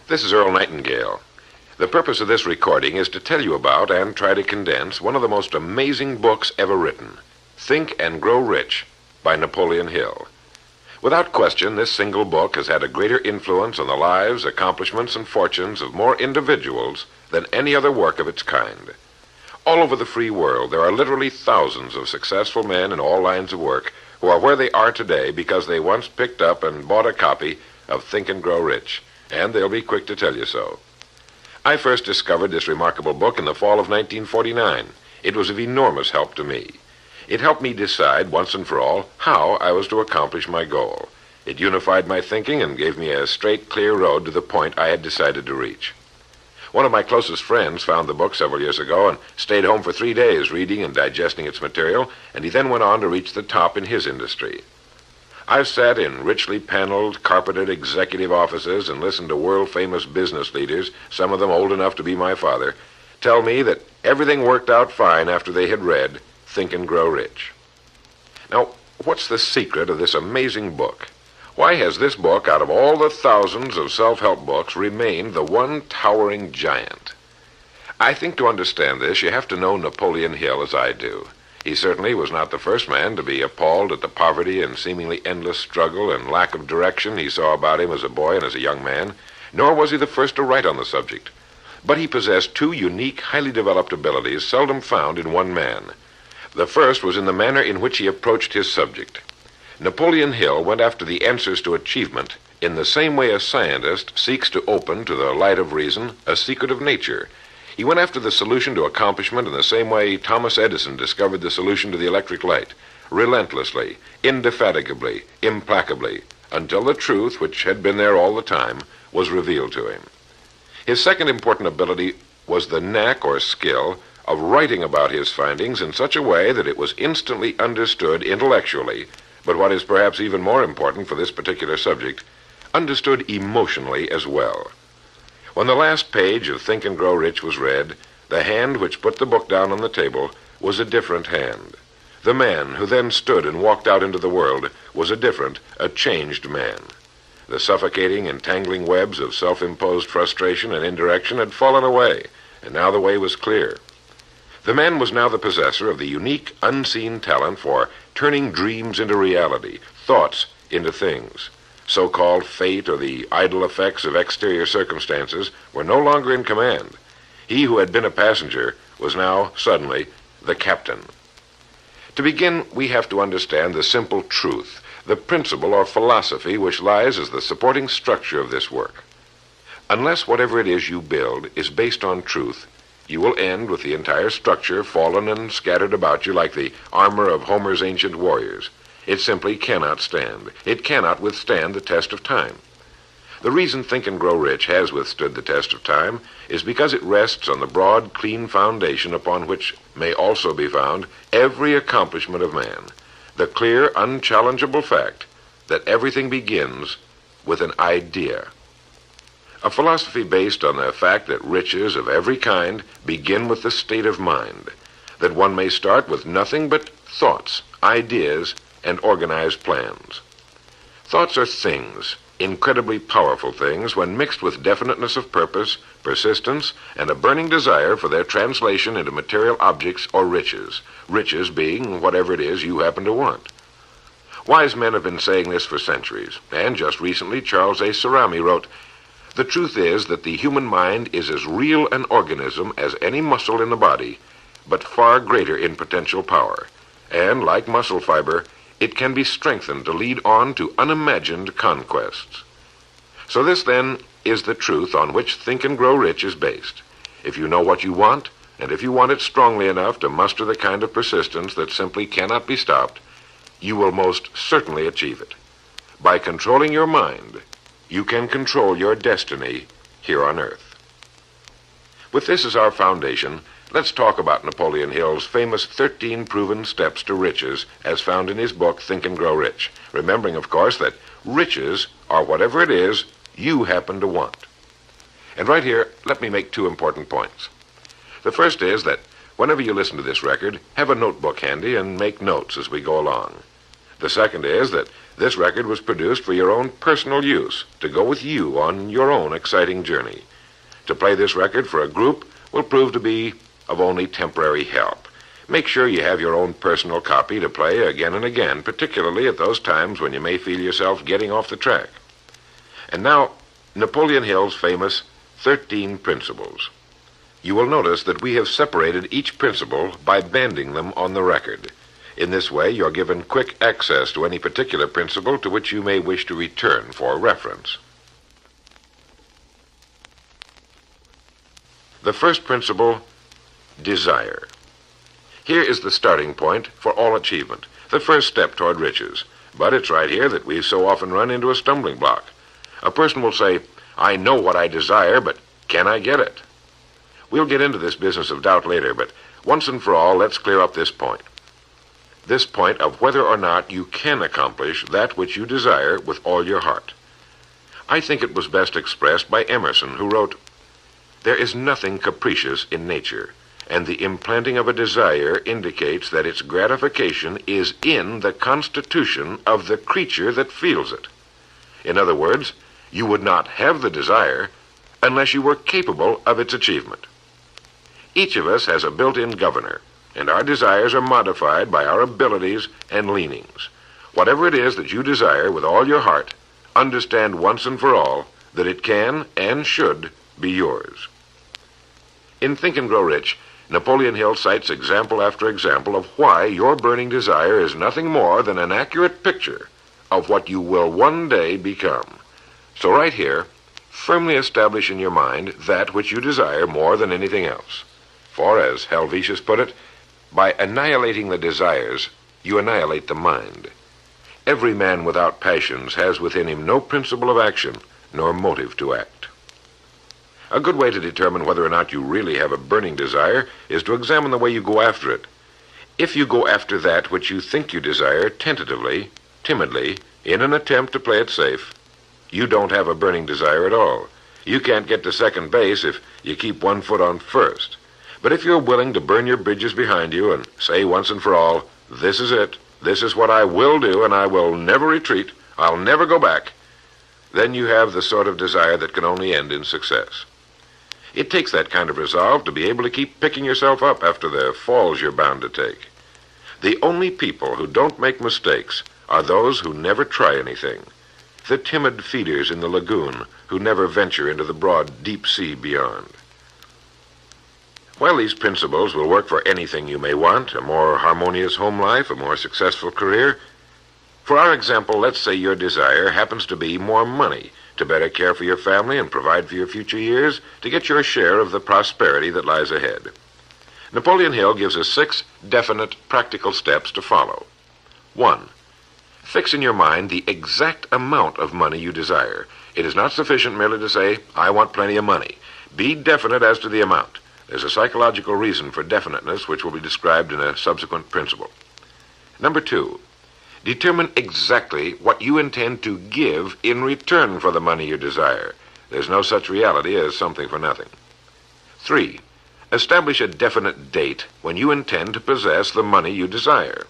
This is Earl Nightingale. The purpose of this recording is to tell you about and try to condense one of the most amazing books ever written, Think and Grow Rich by Napoleon Hill. Without question, this single book has had a greater influence on the lives, accomplishments, and fortunes of more individuals than any other work of its kind. All over the free world, there are literally thousands of successful men in all lines of work who are where they are today because they once picked up and bought a copy of Think and Grow Rich, and they'll be quick to tell you so. I first discovered this remarkable book in the fall of 1949. It was of enormous help to me. It helped me decide once and for all how I was to accomplish my goal. It unified my thinking and gave me a straight, clear road to the point I had decided to reach. One of my closest friends found the book several years ago and stayed home for 3 days reading and digesting its material, and he then went on to reach the top in his industry. I've sat in richly paneled, carpeted executive offices and listened to world-famous business leaders, some of them old enough to be my father, tell me that everything worked out fine after they had read Think and Grow Rich. Now, what's the secret of this amazing book? Why has this book, out of all the thousands of self-help books, remained the one towering giant? I think to understand this, you have to know Napoleon Hill as I do. He certainly was not the first man to be appalled at the poverty and seemingly endless struggle and lack of direction he saw about him as a boy and as a young man, nor was he the first to write on the subject. But he possessed two unique, highly developed abilities seldom found in one man. The first was in the manner in which he approached his subject. Napoleon Hill went after the answers to achievement in the same way a scientist seeks to open to the light of reason a secret of nature. He went after the solution to accomplishment in the same way Thomas Edison discovered the solution to the electric light, relentlessly, indefatigably, implacably, until the truth, which had been there all the time, was revealed to him. His second important ability was the knack or skill of writing about his findings in such a way that it was instantly understood intellectually, but what is perhaps even more important for this particular subject, understood emotionally as well. When the last page of Think and Grow Rich was read, the hand which put the book down on the table was a different hand. The man who then stood and walked out into the world was a changed man. The suffocating, entangling webs of self-imposed frustration and indirection had fallen away, and now the way was clear. The man was now the possessor of the unique, unseen talent for turning dreams into reality, thoughts into things. So-called fate or the idle effects of exterior circumstances were no longer in command. He who had been a passenger was now, suddenly, the captain. To begin, we have to understand the simple truth, the principle or philosophy which lies as the supporting structure of this work. Unless whatever it is you build is based on truth, you will end with the entire structure fallen and scattered about you like the armor of Homer's ancient warriors. It simply cannot stand. It cannot withstand the test of time. The reason Think and Grow Rich has withstood the test of time is because it rests on the broad, clean foundation upon which may also be found every accomplishment of man, the clear, unchallengeable fact that everything begins with an idea. A philosophy based on the fact that riches of every kind begin with the state of mind, that one may start with nothing but thoughts, ideas, and organized plans. Thoughts are things, incredibly powerful things, when mixed with definiteness of purpose, persistence, and a burning desire for their translation into material objects or riches, riches being whatever it is you happen to want. Wise men have been saying this for centuries, and just recently Charles A. Cerami wrote, "The truth is that the human mind is as real an organism as any muscle in the body, but far greater in potential power, and, like muscle fiber, it can be strengthened to lead on to unimagined conquests." So this, then, is the truth on which Think and Grow Rich is based. If you know what you want, and if you want it strongly enough to muster the kind of persistence that simply cannot be stopped, you will most certainly achieve it. By controlling your mind, you can control your destiny here on Earth. With this as our foundation, let's talk about Napoleon Hill's famous 13 proven steps to riches as found in his book, Think and Grow Rich, remembering, of course, that riches are whatever it is you happen to want. And right here, let me make two important points. The first is that whenever you listen to this record, have a notebook handy and make notes as we go along. The second is that this record was produced for your own personal use, to go with you on your own exciting journey. To play this record for a group will prove to be of only temporary help. Make sure you have your own personal copy to play again and again, particularly at those times when you may feel yourself getting off the track. And now, Napoleon Hill's famous 13 Principles. You will notice that we have separated each principle by banding them on the record. In this way, you're given quick access to any particular principle to which you may wish to return for reference. The first principle, desire. Here is the starting point for all achievement, the first step toward riches. But it's right here that we so often run into a stumbling block. A person will say, I know what I desire, but can I get it? We'll get into this business of doubt later, but once and for all, let's clear up this point. This point of whether or not you can accomplish that which you desire with all your heart. I think it was best expressed by Emerson, who wrote, "There is nothing capricious in nature, and the implanting of a desire indicates that its gratification is in the constitution of the creature that feels it." In other words, you would not have the desire unless you were capable of its achievement. Each of us has a built-in governor, and our desires are modified by our abilities and leanings. Whatever it is that you desire with all your heart, understand once and for all that it can and should be yours. In Think and Grow Rich, Napoleon Hill cites example after example of why your burning desire is nothing more than an accurate picture of what you will one day become. So right here, firmly establish in your mind that which you desire more than anything else. For, as Helvetius put it, by annihilating the desires, you annihilate the mind. Every man without passions has within him no principle of action, nor motive to act. A good way to determine whether or not you really have a burning desire is to examine the way you go after it. If you go after that which you think you desire tentatively, timidly, in an attempt to play it safe, you don't have a burning desire at all. You can't get to second base if you keep one foot on first. But if you're willing to burn your bridges behind you and say once and for all, this is it, this is what I will do, and I will never retreat, I'll never go back, then you have the sort of desire that can only end in success. It takes that kind of resolve to be able to keep picking yourself up after the falls you're bound to take. The only people who don't make mistakes are those who never try anything, the timid feeders in the lagoon who never venture into the broad deep sea beyond. While these principles will work for anything you may want, a more harmonious home life, a more successful career, for our example, let's say your desire happens to be more money, to better care for your family and provide for your future years, to get your share of the prosperity that lies ahead. Napoleon Hill gives us 6 definite, practical steps to follow. 1. Fix in your mind the exact amount of money you desire. It is not sufficient merely to say, I want plenty of money. Be definite as to the amount. There's a psychological reason for definiteness which will be described in a subsequent principle. Number 2. Determine exactly what you intend to give in return for the money you desire. There's no such reality as something for nothing. 3. Establish a definite date when you intend to possess the money you desire.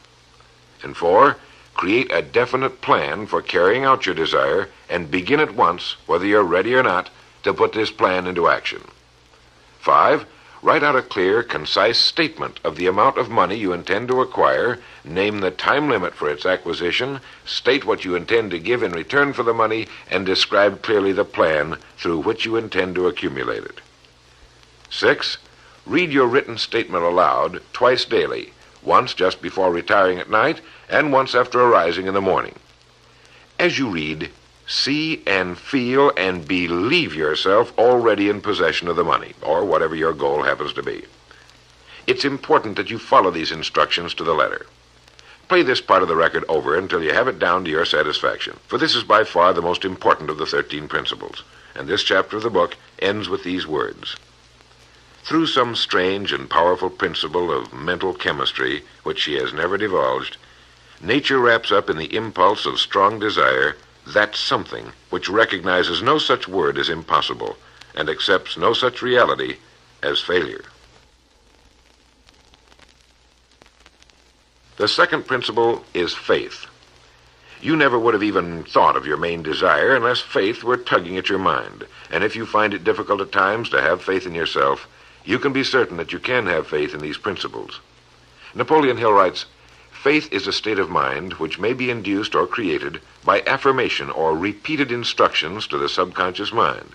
And 4. Create a definite plan for carrying out your desire and begin at once, whether you're ready or not, to put this plan into action. 5. Write out a clear, concise statement of the amount of money you intend to acquire, name the time limit for its acquisition, state what you intend to give in return for the money, and describe clearly the plan through which you intend to accumulate it. 6. Read your written statement aloud twice daily, once just before retiring at night, and once after arising in the morning. As you read, see and feel and believe yourself already in possession of the money, or whatever your goal happens to be. It's important that you follow these instructions to the letter. Play this part of the record over until you have it down to your satisfaction, for this is by far the most important of the 13 principles, and this chapter of the book ends with these words. Through some strange and powerful principle of mental chemistry, which she has never divulged, nature wraps up in the impulse of strong desire that something which recognizes no such word as impossible and accepts no such reality as failure. The second principle is faith. You never would have even thought of your main desire unless faith were tugging at your mind. And if you find it difficult at times to have faith in yourself, you can be certain that you can have faith in these principles. Napoleon Hill writes, "Faith is a state of mind which may be induced or created by affirmation or repeated instructions to the subconscious mind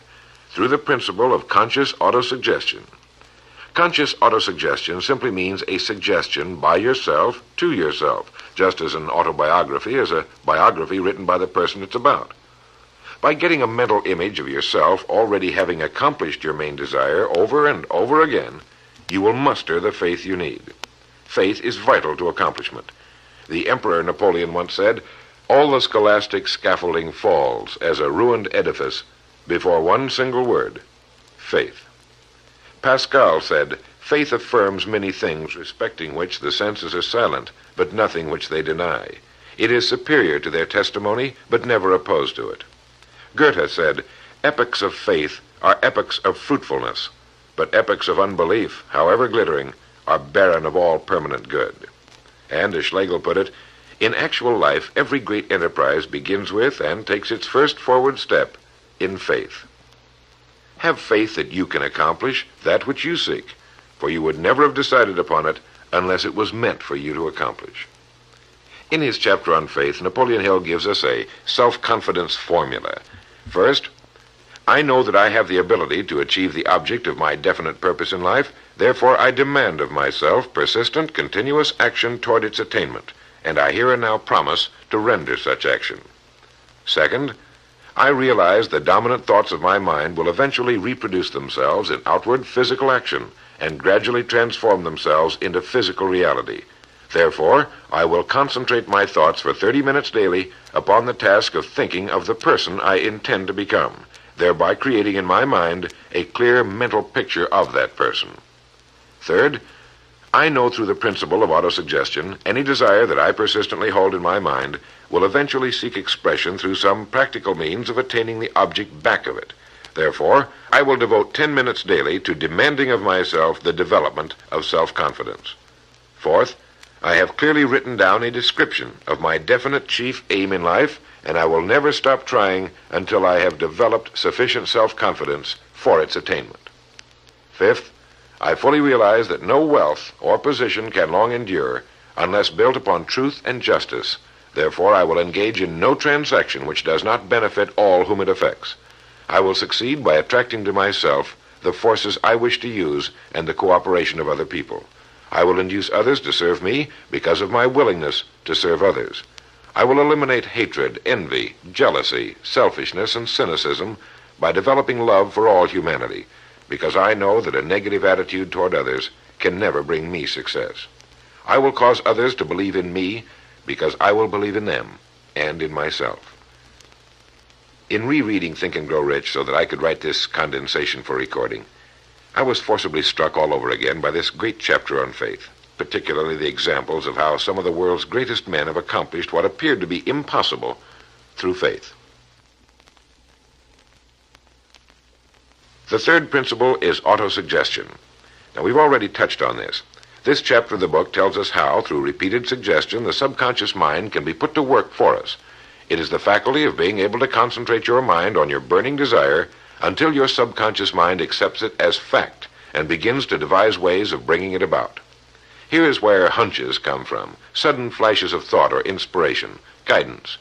through the principle of conscious autosuggestion." Conscious autosuggestion simply means a suggestion by yourself to yourself, just as an autobiography is a biography written by the person it's about. By getting a mental image of yourself already having accomplished your main desire over and over again, you will muster the faith you need. Faith is vital to accomplishment. The Emperor Napoleon once said, "All the scholastic scaffolding falls as a ruined edifice before one single word, faith." Pascal said, "Faith affirms many things respecting which the senses are silent, but nothing which they deny. It is superior to their testimony, but never opposed to it." Goethe said, "Epochs of faith are epochs of fruitfulness, but epochs of unbelief, however glittering, are barren of all permanent good." And as Schlegel put it, "In actual life, every great enterprise begins with and takes its first forward step in faith." Have faith that you can accomplish that which you seek, for you would never have decided upon it unless it was meant for you to accomplish. In his chapter on faith, Napoleon Hill gives us a self-confidence formula. First, I know that I have the ability to achieve the object of my definite purpose in life, therefore I demand of myself persistent, continuous action toward its attainment, and I here and now promise to render such action. Second, I realize the dominant thoughts of my mind will eventually reproduce themselves in outward physical action and gradually transform themselves into physical reality. Therefore, I will concentrate my thoughts for 30 minutes daily upon the task of thinking of the person I intend to become, thereby creating in my mind a clear mental picture of that person. Third, I know through the principle of autosuggestion any desire that I persistently hold in my mind will eventually seek expression through some practical means of attaining the object back of it. Therefore, I will devote 10 minutes daily to demanding of myself the development of self-confidence. Fourth, I have clearly written down a description of my definite chief aim in life, and I will never stop trying until I have developed sufficient self-confidence for its attainment. Fifth, I fully realize that no wealth or position can long endure unless built upon truth and justice. Therefore, I will engage in no transaction which does not benefit all whom it affects. I will succeed by attracting to myself the forces I wish to use and the cooperation of other people. I will induce others to serve me because of my willingness to serve others. I will eliminate hatred, envy, jealousy, selfishness, and cynicism by developing love for all humanity, because I know that a negative attitude toward others can never bring me success. I will cause others to believe in me because I will believe in them and in myself. In rereading Think and Grow Rich so that I could write this condensation for recording, I was forcibly struck all over again by this great chapter on faith, particularly the examples of how some of the world's greatest men have accomplished what appeared to be impossible through faith. The third principle is autosuggestion. Now, we've already touched on this. This chapter of the book tells us how, through repeated suggestion, the subconscious mind can be put to work for us. It is the faculty of being able to concentrate your mind on your burning desire until your subconscious mind accepts it as fact and begins to devise ways of bringing it about. Here is where hunches come from, sudden flashes of thought or inspiration, guidance.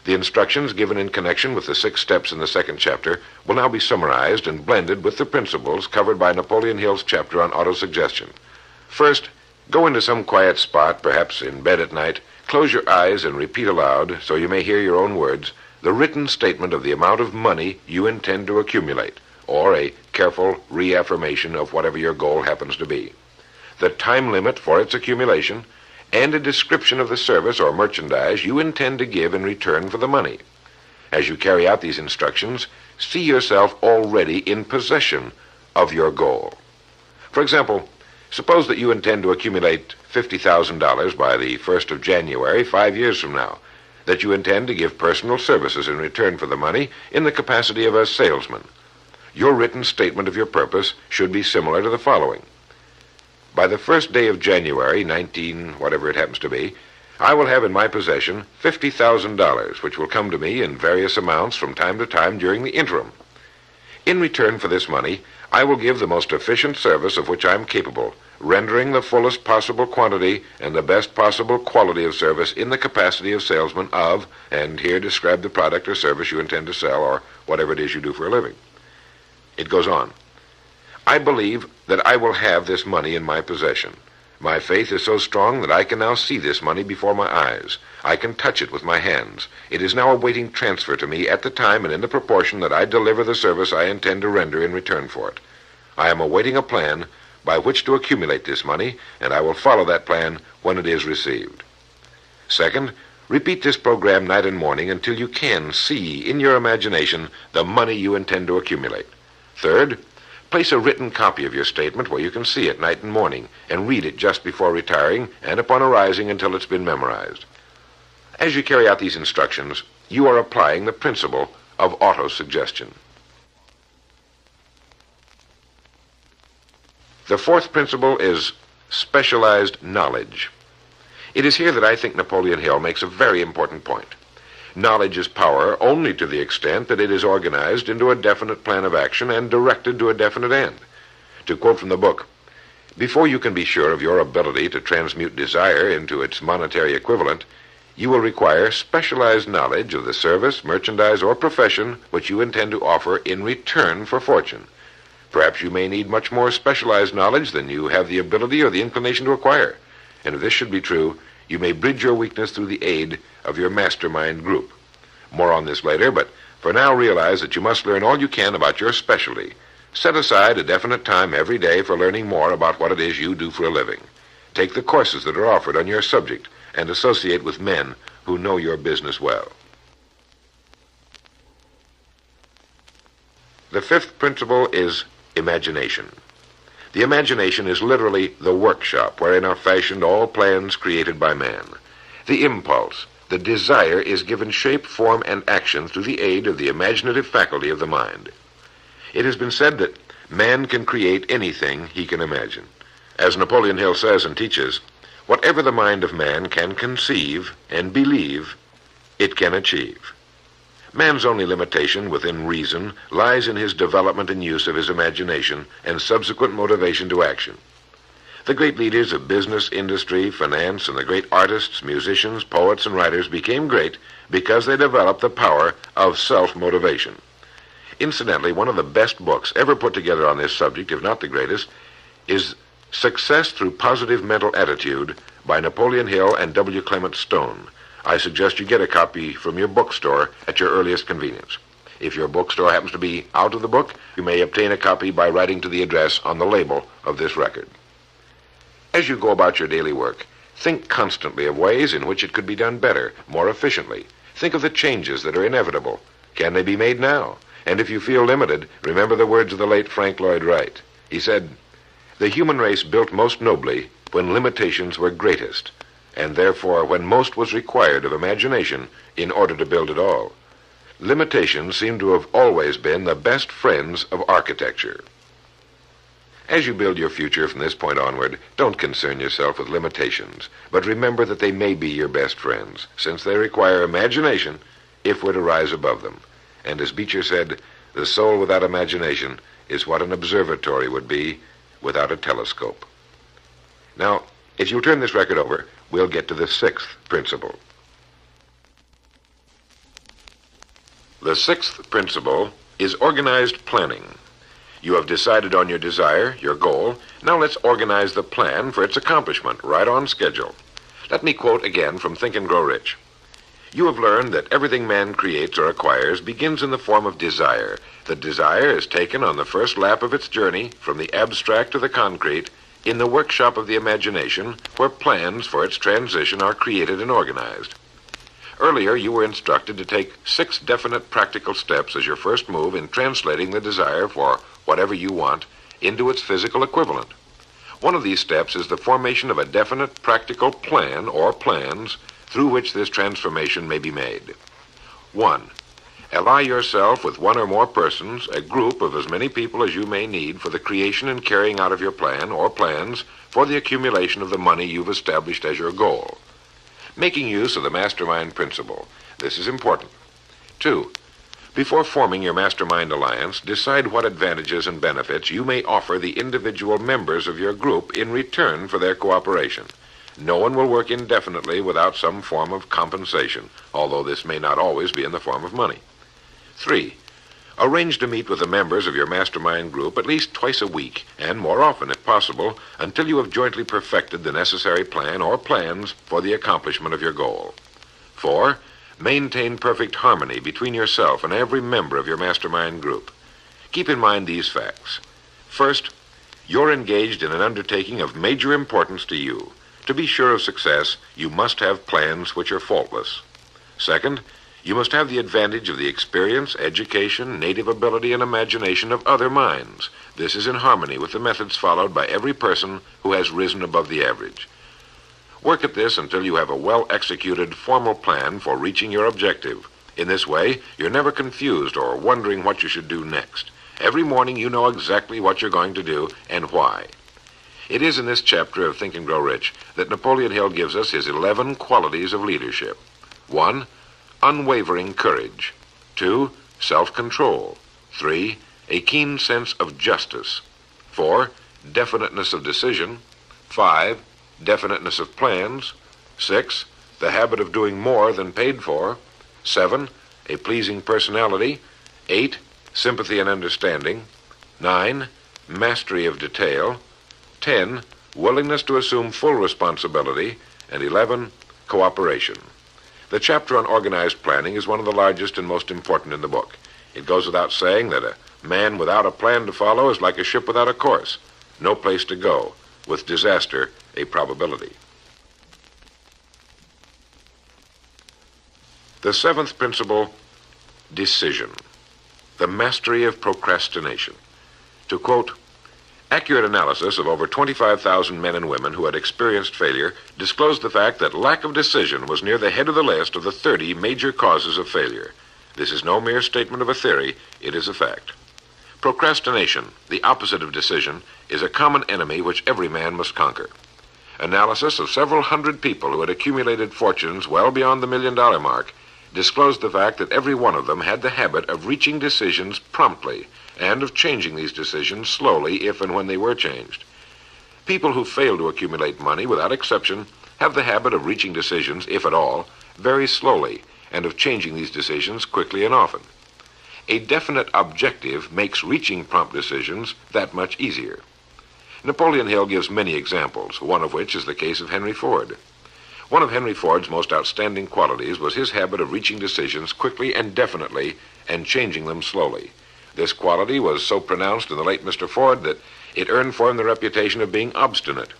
The instructions given in connection with the 6 steps in the second chapter will now be summarized and blended with the principles covered by Napoleon Hill's chapter on autosuggestion. First, go into some quiet spot, perhaps in bed at night, close your eyes and repeat aloud, so you may hear your own words, the written statement of the amount of money you intend to accumulate, or a careful reaffirmation of whatever your goal happens to be, the time limit for its accumulation, and a description of the service or merchandise you intend to give in return for the money. As you carry out these instructions, see yourself already in possession of your goal. For example, suppose that you intend to accumulate $50,000 by the 1st of January, 5 years from now, that you intend to give personal services in return for the money in the capacity of a salesman. Your written statement of your purpose should be similar to the following. By the 1st day of January, 19, whatever it happens to be, I will have in my possession $50,000, which will come to me in various amounts from time to time during the interim. In return for this money, I will give the most efficient service of which I am capable, rendering the fullest possible quantity and the best possible quality of service in the capacity of salesman of, and here describe the product or service you intend to sell or whatever it is you do for a living. It goes on. I believe that I will have this money in my possession. My faith is so strong that I can now see this money before my eyes. I can touch it with my hands. It is now awaiting transfer to me at the time and in the proportion that I deliver the service I intend to render in return for it. I am awaiting a plan by which to accumulate this money, and I will follow that plan when it is received. Second, repeat this program night and morning until you can see in your imagination the money you intend to accumulate. Third, place a written copy of your statement where you can see it night and morning, and read it just before retiring and upon arising until it's been memorized. As you carry out these instructions, you are applying the principle of auto-suggestion. The fourth principle is specialized knowledge. It is here that I think Napoleon Hill makes a very important point. Knowledge is power only to the extent that it is organized into a definite plan of action and directed to a definite end. To quote from the book, before you can be sure of your ability to transmute desire into its monetary equivalent, you will require specialized knowledge of the service, merchandise, or profession which you intend to offer in return for fortune. Perhaps you may need much more specialized knowledge than you have the ability or the inclination to acquire. And if this should be true, you may bridge your weakness through the aid of your mastermind group. More on this later, but for now realize that you must learn all you can about your specialty. Set aside a definite time every day for learning more about what it is you do for a living. Take the courses that are offered on your subject and associate with men who know your business well. The fifth principle is imagination. The imagination is literally the workshop wherein are fashioned all plans created by man. The impulse, the desire, is given shape, form, and action through the aid of the imaginative faculty of the mind. It has been said that man can create anything he can imagine. As Napoleon Hill says and teaches, whatever the mind of man can conceive and believe, it can achieve. Man's only limitation within reason lies in his development and use of his imagination and subsequent motivation to action. The great leaders of business, industry, finance, and the great artists, musicians, poets, and writers became great because they developed the power of self-motivation. Incidentally, one of the best books ever put together on this subject, if not the greatest, is Success Through Positive Mental Attitude by Napoleon Hill and W. Clement Stone. I suggest you get a copy from your bookstore at your earliest convenience. If your bookstore happens to be out of the book, you may obtain a copy by writing to the address on the label of this record. As you go about your daily work, think constantly of ways in which it could be done better, more efficiently. Think of the changes that are inevitable. Can they be made now? And if you feel limited, remember the words of the late Frank Lloyd Wright. He said, "The human race built most nobly when limitations were greatest, and therefore when most was required of imagination in order to build it all. Limitations seem to have always been the best friends of architecture." As you build your future from this point onward, don't concern yourself with limitations, but remember that they may be your best friends, since they require imagination if we're to rise above them. And as Beecher said, the soul without imagination is what an observatory would be without a telescope. Now, if you'll turn this record over, we'll get to the sixth principle. The sixth principle is organized planning. You have decided on your desire, your goal. Now let's organize the plan for its accomplishment, right on schedule. Let me quote again from Think and Grow Rich. You have learned that everything man creates or acquires begins in the form of desire. The desire is taken on the first lap of its journey from the abstract to the concrete in the workshop of the imagination, where plans for its transition are created and organized. Earlier, you were instructed to take 6 definite practical steps as your first move in translating the desire for whatever you want into its physical equivalent. One of these steps is the formation of a definite practical plan or plans through which this transformation may be made. 1. Ally yourself with one or more persons, a group of as many people as you may need for the creation and carrying out of your plan or plans for the accumulation of the money you've established as your goal. Making use of the mastermind principle. This is important. 2. Before forming your mastermind alliance, decide what advantages and benefits you may offer the individual members of your group in return for their cooperation. No one will work indefinitely without some form of compensation, although this may not always be in the form of money. 3. Arrange to meet with the members of your mastermind group at least twice a week, and more often if possible, until you have jointly perfected the necessary plan or plans for the accomplishment of your goal. 4. Maintain perfect harmony between yourself and every member of your mastermind group. Keep in mind these facts. First, you're engaged in an undertaking of major importance to you. To be sure of success, you must have plans which are faultless. Second, you must have the advantage of the experience, education, native ability, and imagination of other minds. This is in harmony with the methods followed by every person who has risen above the average. Work at this until you have a well-executed, formal plan for reaching your objective. In this way, you're never confused or wondering what you should do next. Every morning you know exactly what you're going to do and why. It is in this chapter of Think and Grow Rich that Napoleon Hill gives us his 11 qualities of leadership. 1. Unwavering courage. 2. Self-control. 3. A keen sense of justice. 4. Definiteness of decision. 5. Definiteness of plans. 6. The habit of doing more than paid for. 7. A pleasing personality. 8. Sympathy and understanding. 9. Mastery of detail. 10. Willingness to assume full responsibility. And 11. Cooperation. The chapter on organized planning is one of the largest and most important in the book. It goes without saying that a man without a plan to follow is like a ship without a course. No place to go, with disaster a probability. The 7th principle, decision. The mastery of procrastination. To quote, accurate analysis of over 25,000 men and women who had experienced failure disclosed the fact that lack of decision was near the head of the list of the 30 major causes of failure. This is no mere statement of a theory, it is a fact. Procrastination, the opposite of decision, is a common enemy which every man must conquer. Analysis of several hundred people who had accumulated fortunes well beyond the $1 million mark disclosed the fact that every one of them had the habit of reaching decisions promptly and of changing these decisions slowly if and when they were changed. People who fail to accumulate money, without exception, have the habit of reaching decisions, if at all, very slowly, and of changing these decisions quickly and often. A definite objective makes reaching prompt decisions that much easier. Napoleon Hill gives many examples, one of which is the case of Henry Ford. One of Henry Ford's most outstanding qualities was his habit of reaching decisions quickly and definitely and changing them slowly. This quality was so pronounced in the late Mr. Ford that it earned for him the reputation of being obstinate.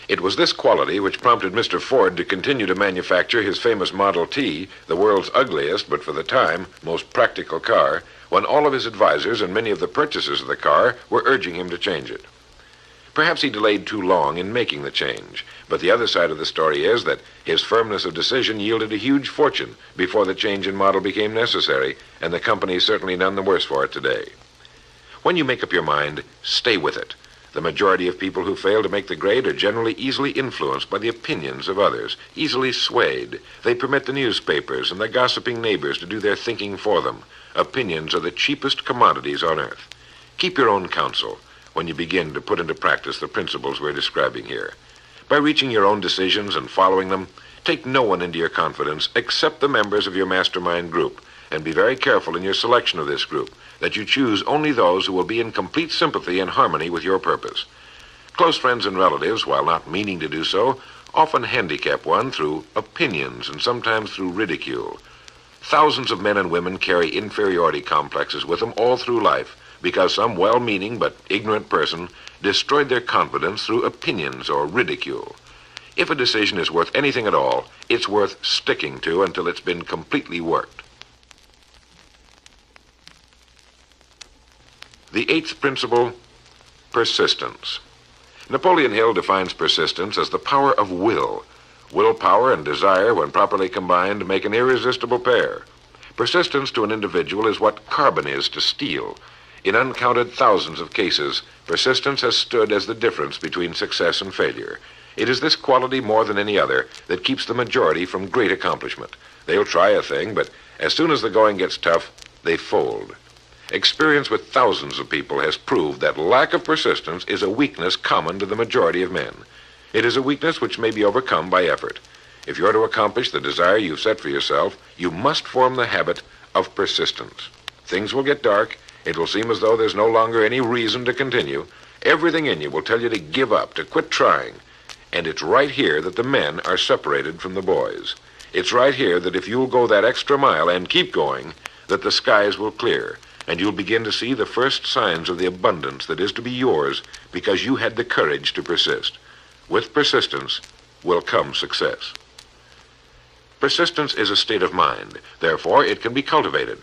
It was this quality which prompted Mr. Ford to continue to manufacture his famous Model T, the world's ugliest, but for the time, most practical car, when all of his advisors and many of the purchasers of the car were urging him to change it. Perhaps he delayed too long in making the change, but the other side of the story is that his firmness of decision yielded a huge fortune before the change in model became necessary, and the company is certainly none the worse for it today. When you make up your mind, stay with it. The majority of people who fail to make the grade are generally easily influenced by the opinions of others, easily swayed. They permit the newspapers and the gossiping neighbors to do their thinking for them. Opinions are the cheapest commodities on earth. Keep your own counsel when you begin to put into practice the principles we're describing here. By reaching your own decisions and following them, take no one into your confidence except the members of your mastermind group, and be very careful in your selection of this group, that you choose only those who will be in complete sympathy and harmony with your purpose. Close friends and relatives, while not meaning to do so, often handicap one through opinions and sometimes through ridicule. Thousands of men and women carry inferiority complexes with them all through life, because some well-meaning but ignorant person destroyed their confidence through opinions or ridicule. If a decision is worth anything at all, it's worth sticking to until it's been completely worked. The 8th principle, persistence. Napoleon Hill defines persistence as the power of will. Willpower and desire, when properly combined, make an irresistible pair. Persistence to an individual is what carbon is to steel. In uncounted thousands of cases, persistence has stood as the difference between success and failure. It is this quality more than any other that keeps the majority from great accomplishment. They'll try a thing, but as soon as the going gets tough, they fold. Experience with thousands of people has proved that lack of persistence is a weakness common to the majority of men. It is a weakness which may be overcome by effort. If you're to accomplish the desire you've set for yourself, you must form the habit of persistence. Things will get dark. It will seem as though there's no longer any reason to continue. Everything in you will tell you to give up, to quit trying. And it's right here that the men are separated from the boys. It's right here that if you'll go that extra mile and keep going, that the skies will clear, and you'll begin to see the first signs of the abundance that is to be yours because you had the courage to persist. With persistence will come success. Persistence is a state of mind. Therefore, it can be cultivated.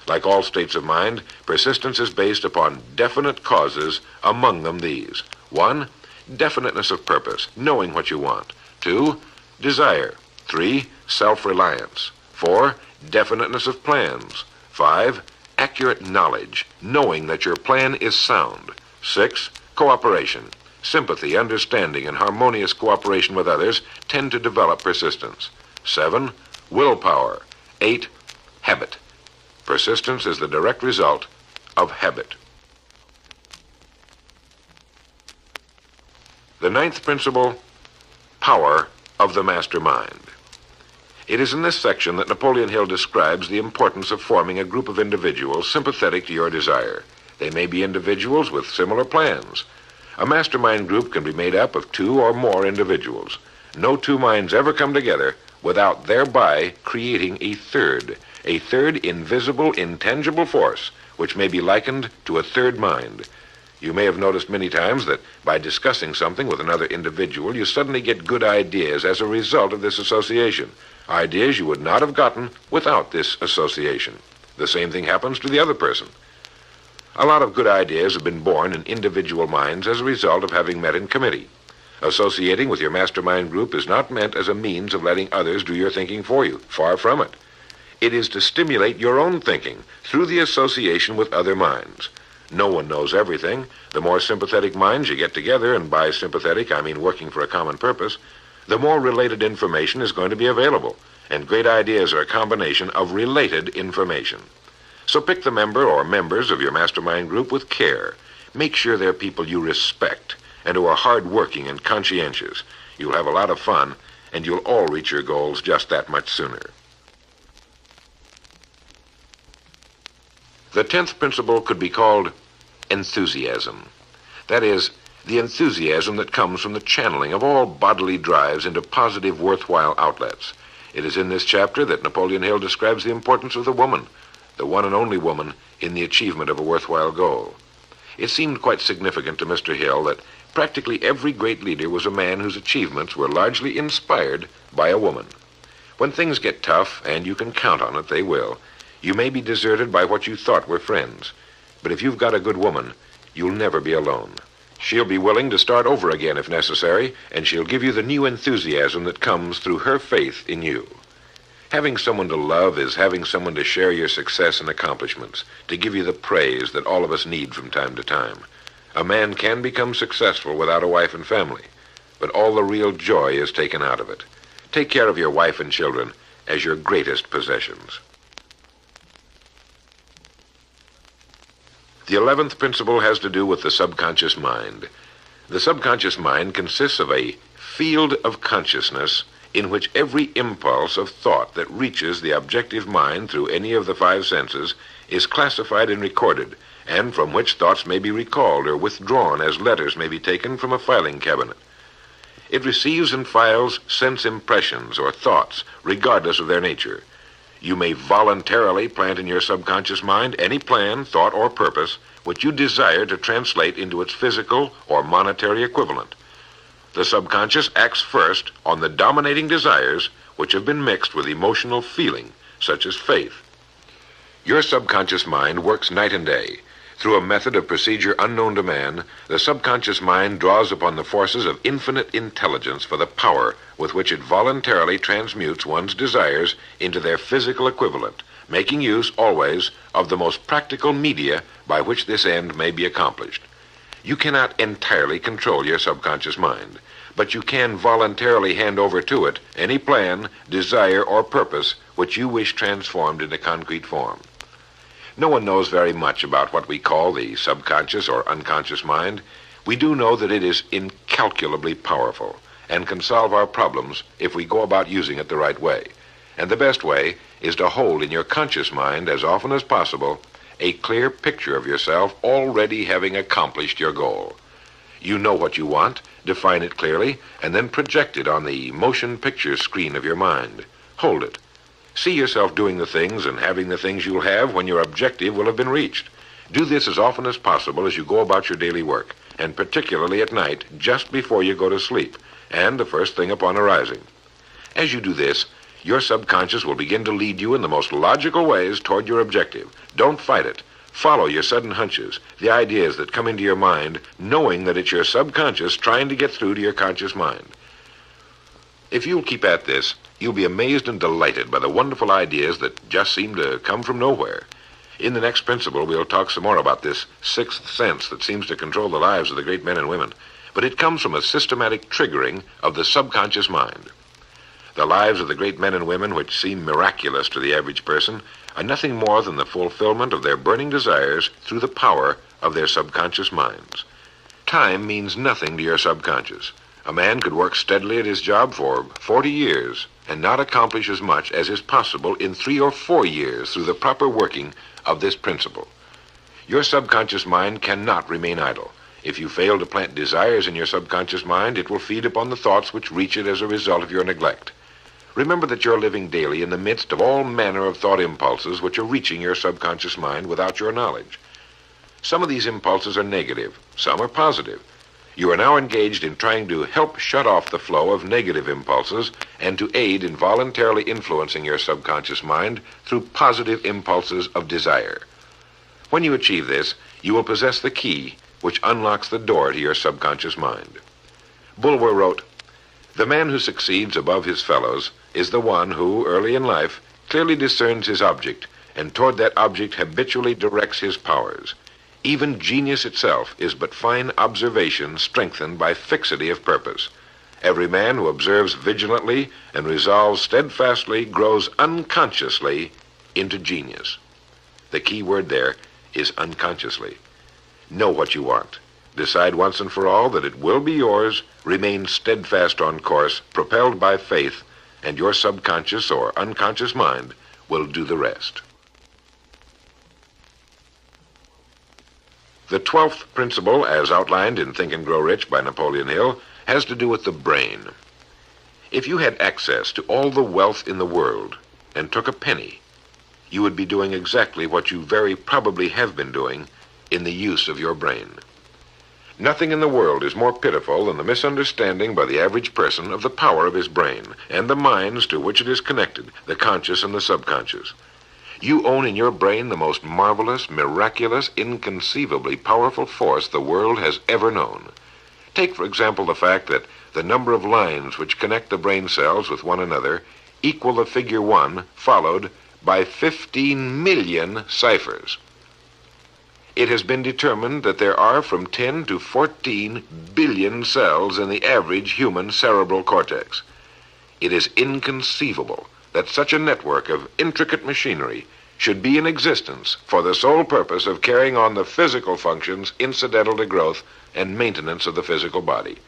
Like all states of mind, persistence is based upon definite causes, among them these. 1, definiteness of purpose, knowing what you want. 2, desire. 3, self-reliance. 4, definiteness of plans. 5, accurate knowledge, knowing that your plan is sound. 6, cooperation. Sympathy, understanding, and harmonious cooperation with others tend to develop persistence. 7, willpower. 8, habit. Persistence is the direct result of habit. The 9th principle, power of the mastermind. It is in this section that Napoleon Hill describes the importance of forming a group of individuals sympathetic to your desire. They may be individuals with similar plans. A mastermind group can be made up of 2 or more individuals. No 2 minds ever come together without thereby creating a third invisible, intangible force, which may be likened to a third mind. You may have noticed many times that by discussing something with another individual, you suddenly get good ideas as a result of this association. Ideas you would not have gotten without this association. The same thing happens to the other person. A lot of good ideas have been born in individual minds as a result of having met in committee. Associating with your mastermind group is not meant as a means of letting others do your thinking for you. Far from it. It is to stimulate your own thinking through the association with other minds. No one knows everything. The more sympathetic minds you get together, and by sympathetic I mean working for a common purpose, the more related information is going to be available, and great ideas are a combination of related information. So pick the member or members of your mastermind group with care. Make sure they're people you respect and who are hard-working and conscientious. You'll have a lot of fun, and you'll all reach your goals just that much sooner. The 10th principle could be called enthusiasm. That is, the enthusiasm that comes from the channeling of all bodily drives into positive, worthwhile outlets. It is in this chapter that Napoleon Hill describes the importance of the woman, the one and only woman, in the achievement of a worthwhile goal. It seemed quite significant to Mr. Hill that practically every great leader was a man whose achievements were largely inspired by a woman. When things get tough, and you can count on it, they will, you may be deserted by what you thought were friends. But if you've got a good woman, you'll never be alone. She'll be willing to start over again if necessary, and she'll give you the new enthusiasm that comes through her faith in you. Having someone to love is having someone to share your success and accomplishments, to give you the praise that all of us need from time to time. A man can become successful without a wife and family, but all the real joy is taken out of it. Take care of your wife and children as your greatest possessions. The 11th principle has to do with the subconscious mind. The subconscious mind consists of a field of consciousness in which every impulse of thought that reaches the objective mind through any of the 5 senses is classified and recorded, and from which thoughts may be recalled or withdrawn as letters may be taken from a filing cabinet. It receives and files sense impressions or thoughts, regardless of their nature. You may voluntarily plant in your subconscious mind any plan, thought, or purpose which you desire to translate into its physical or monetary equivalent. The subconscious acts first on the dominating desires which have been mixed with emotional feeling, such as faith. Your subconscious mind works night and day. Through a method of procedure unknown to man, the subconscious mind draws upon the forces of infinite intelligence for the power with which it voluntarily transmutes one's desires into their physical equivalent, making use always of the most practical media by which this end may be accomplished. You cannot entirely control your subconscious mind, but you can voluntarily hand over to it any plan, desire, or purpose which you wish transformed into concrete form. No one knows very much about what we call the subconscious or unconscious mind. We do know that it is incalculably powerful and can solve our problems if we go about using it the right way. And the best way is to hold in your conscious mind as often as possible a clear picture of yourself already having accomplished your goal. You know what you want, define it clearly, and then project it on the motion picture screen of your mind. Hold it. See yourself doing the things and having the things you'll have when your objective will have been reached. Do this as often as possible as you go about your daily work, and particularly at night, just before you go to sleep, and the first thing upon arising. As you do this, your subconscious will begin to lead you in the most logical ways toward your objective. Don't fight it. Follow your sudden hunches, the ideas that come into your mind, knowing that it's your subconscious trying to get through to your conscious mind. If you'll keep at this, you'll be amazed and delighted by the wonderful ideas that just seem to come from nowhere. In the next principle, we'll talk some more about this sixth sense that seems to control the lives of the great men and women, but it comes from a systematic triggering of the subconscious mind. The lives of the great men and women, which seem miraculous to the average person, are nothing more than the fulfillment of their burning desires through the power of their subconscious minds. Time means nothing to your subconscious. A man could work steadily at his job for 40 years and not accomplish as much as is possible in 3 or 4 years through the proper working of this principle. Your subconscious mind cannot remain idle. If you fail to plant desires in your subconscious mind, it will feed upon the thoughts which reach it as a result of your neglect. Remember that you're living daily in the midst of all manner of thought impulses which are reaching your subconscious mind without your knowledge. Some of these impulses are negative, some are positive. You are now engaged in trying to help shut off the flow of negative impulses and to aid in voluntarily influencing your subconscious mind through positive impulses of desire. When you achieve this, you will possess the key which unlocks the door to your subconscious mind. Bulwer wrote, "The man who succeeds above his fellows is the one who, early in life, clearly discerns his object, and toward that object habitually directs his powers. Even genius itself is but fine observation strengthened by fixity of purpose. Every man who observes vigilantly and resolves steadfastly grows unconsciously into genius." The key word there is unconsciously. Know what you want. Decide once and for all that it will be yours. Remain steadfast on course, propelled by faith, and your subconscious or unconscious mind will do the rest. The 12th principle, as outlined in Think and Grow Rich by Napoleon Hill, has to do with the brain. If you had access to all the wealth in the world and took a penny, you would be doing exactly what you very probably have been doing in the use of your brain. Nothing in the world is more pitiful than the misunderstanding by the average person of the power of his brain and the minds to which it is connected, the conscious and the subconscious. You own in your brain the most marvelous, miraculous, inconceivably powerful force the world has ever known. Take, for example, the fact that the number of lines which connect the brain cells with one another equal the figure 1 followed by 15 million ciphers. It has been determined that there are from 10 to 14 billion cells in the average human cerebral cortex. It is inconceivable that such a network of intricate machinery should be in existence for the sole purpose of carrying on the physical functions incidental to growth and maintenance of the physical body.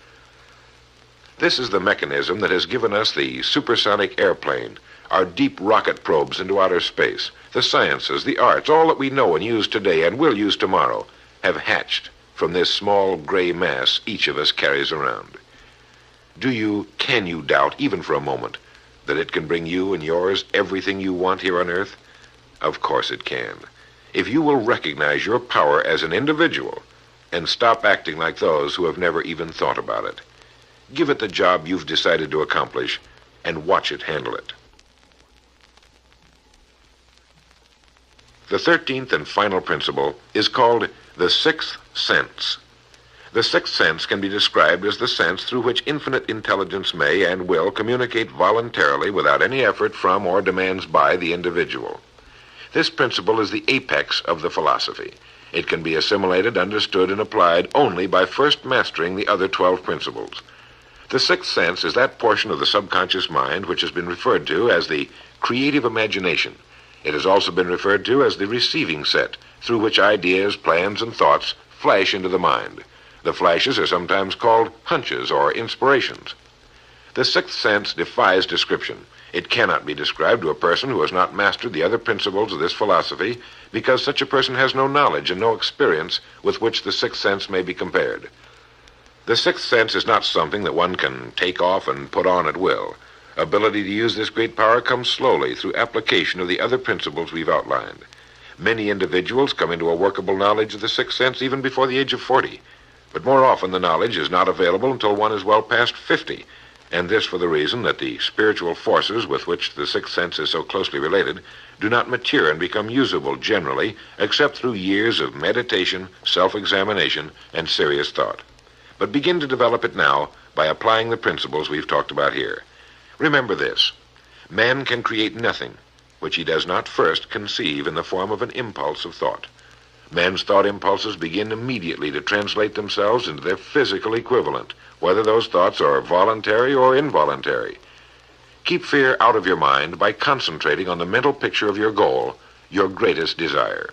This is the mechanism that has given us the supersonic airplane, our deep rocket probes into outer space, the sciences, the arts, all that we know and use today and will use tomorrow, have hatched from this small gray mass each of us carries around. Can you doubt, even for a moment, that it can bring you and yours everything you want here on Earth? Of course it can. If you will recognize your power as an individual and stop acting like those who have never even thought about it. Give it the job you've decided to accomplish and watch it handle it. The 13th and final principle is called the sixth sense. The sixth sense can be described as the sense through which infinite intelligence may and will communicate voluntarily without any effort from or demands by the individual. This principle is the apex of the philosophy. It can be assimilated, understood, and applied only by first mastering the other 12 principles. The sixth sense is that portion of the subconscious mind which has been referred to as the creative imagination. It has also been referred to as the receiving set, through which ideas, plans, and thoughts flash into the mind. The flashes are sometimes called hunches or inspirations. The sixth sense defies description. It cannot be described to a person who has not mastered the other principles of this philosophy, because such a person has no knowledge and no experience with which the sixth sense may be compared. The sixth sense is not something that one can take off and put on at will. Ability to use this great power comes slowly through application of the other principles we've outlined. Many individuals come into a workable knowledge of the sixth sense even before the age of 40, but more often the knowledge is not available until one is well past 50, and this for the reason that the spiritual forces with which the sixth sense is so closely related do not mature and become usable generally except through years of meditation, self-examination, and serious thought. But begin to develop it now by applying the principles we've talked about here. Remember this: man can create nothing which he does not first conceive in the form of an impulse of thought. Man's thought impulses begin immediately to translate themselves into their physical equivalent, whether those thoughts are voluntary or involuntary. Keep fear out of your mind by concentrating on the mental picture of your goal, your greatest desire.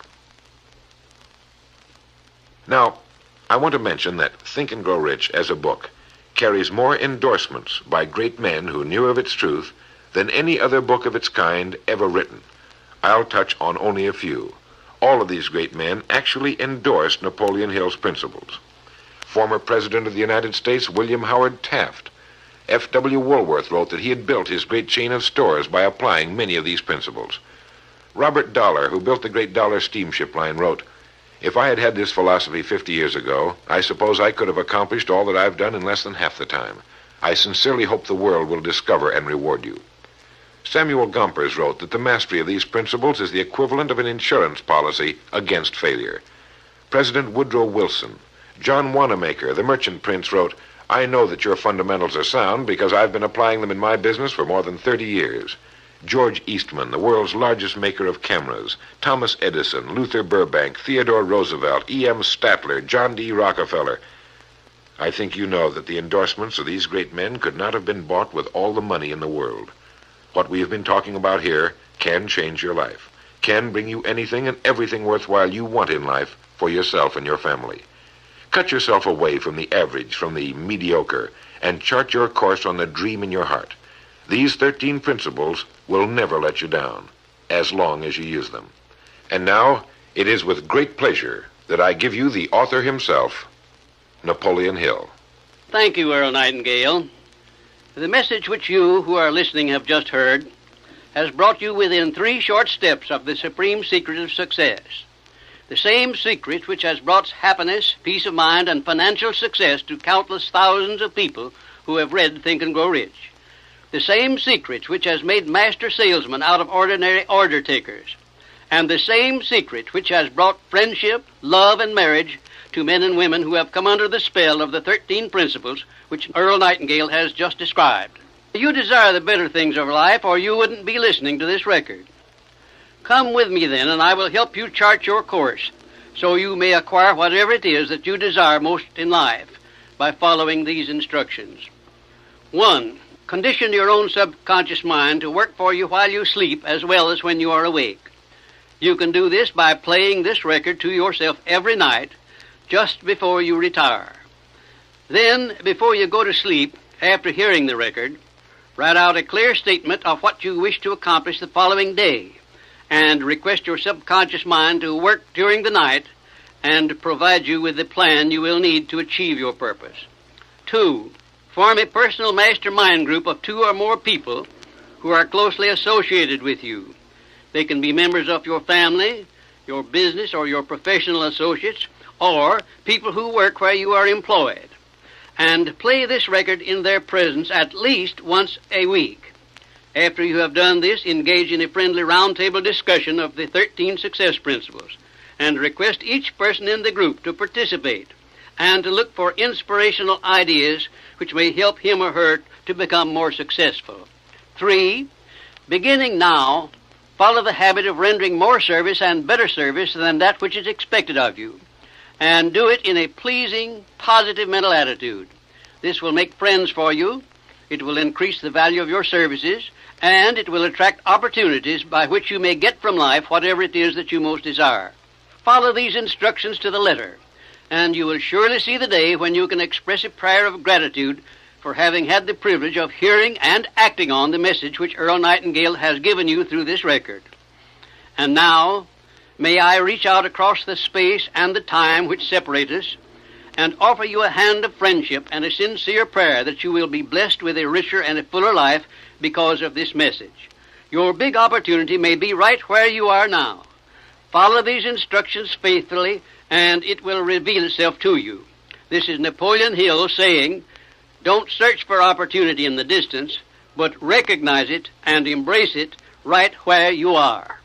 Now, I want to mention that Think and Grow Rich as a book carries more endorsements by great men who knew of its truth than any other book of its kind ever written. I'll touch on only a few. All of these great men actually endorsed Napoleon Hill's principles. Former President of the United States William Howard Taft. F.W. Woolworth wrote that he had built his great chain of stores by applying many of these principles. Robert Dollar, who built the great Dollar steamship line, wrote, "If I had had this philosophy 50 years ago, I suppose I could have accomplished all that I've done in less than half the time. I sincerely hope the world will discover and reward you." Samuel Gompers wrote that the mastery of these principles is the equivalent of an insurance policy against failure. President Woodrow Wilson. John Wanamaker, the merchant prince, wrote, "I know that your fundamentals are sound because I've been applying them in my business for more than 30 years. George Eastman, the world's largest maker of cameras, Thomas Edison, Luther Burbank, Theodore Roosevelt, E.M. Statler, John D. Rockefeller. I think you know that the endorsements of these great men could not have been bought with all the money in the world. What we have been talking about here can change your life, can bring you anything and everything worthwhile you want in life for yourself and your family. Cut yourself away from the average, from the mediocre, and chart your course on the dream in your heart. These 13 principles will never let you down, as long as you use them. And now, it is with great pleasure that I give you the author himself, Napoleon Hill. Thank you, Earl Nightingale. The message which you who are listening have just heard has brought you within 3 short steps of the supreme secret of success. The same secret which has brought happiness, peace of mind, and financial success to countless thousands of people who have read Think and Grow Rich. The same secret which has made master salesmen out of ordinary order takers. And the same secret which has brought friendship, love, and marriage to men and women who have come under the spell of the 13 principles which Earl Nightingale has just described. You desire the better things of life, or you wouldn't be listening to this record. Come with me then, and I will help you chart your course, so you may acquire whatever it is that you desire most in life by following these instructions. 1. Condition your own subconscious mind to work for you while you sleep as well as when you are awake. You can do this by playing this record to yourself every night just before you retire. Then, before you go to sleep, after hearing the record, write out a clear statement of what you wish to accomplish the following day, and request your subconscious mind to work during the night and provide you with the plan you will need to achieve your purpose. 2. Form a personal mastermind group of 2 or more people who are closely associated with you. They can be members of your family, your business, or your professional associates, or people who work where you are employed. And play this record in their presence at least once a week. After you have done this, engage in a friendly roundtable discussion of the 13 success principles, and request each person in the group to participate and to look for inspirational ideas which may help him or her to become more successful. 3. Beginning now, Follow the habit of rendering more service and better service than that which is expected of you, and do it in a pleasing, positive mental attitude. This will make friends for you, it will increase the value of your services, and it will attract opportunities by which you may get from life whatever it is that you most desire. Follow these instructions to the letter, and you will surely see the day when you can express a prayer of gratitude for having had the privilege of hearing and acting on the message which Earl Nightingale has given you through this record. And now, may I reach out across the space and the time which separate us and offer you a hand of friendship and a sincere prayer that you will be blessed with a richer and a fuller life because of this message. Your big opportunity may be right where you are now. Follow these instructions faithfully, and it will reveal itself to you. This is Napoleon Hill saying, don't search for opportunity in the distance, but recognize it and embrace it right where you are.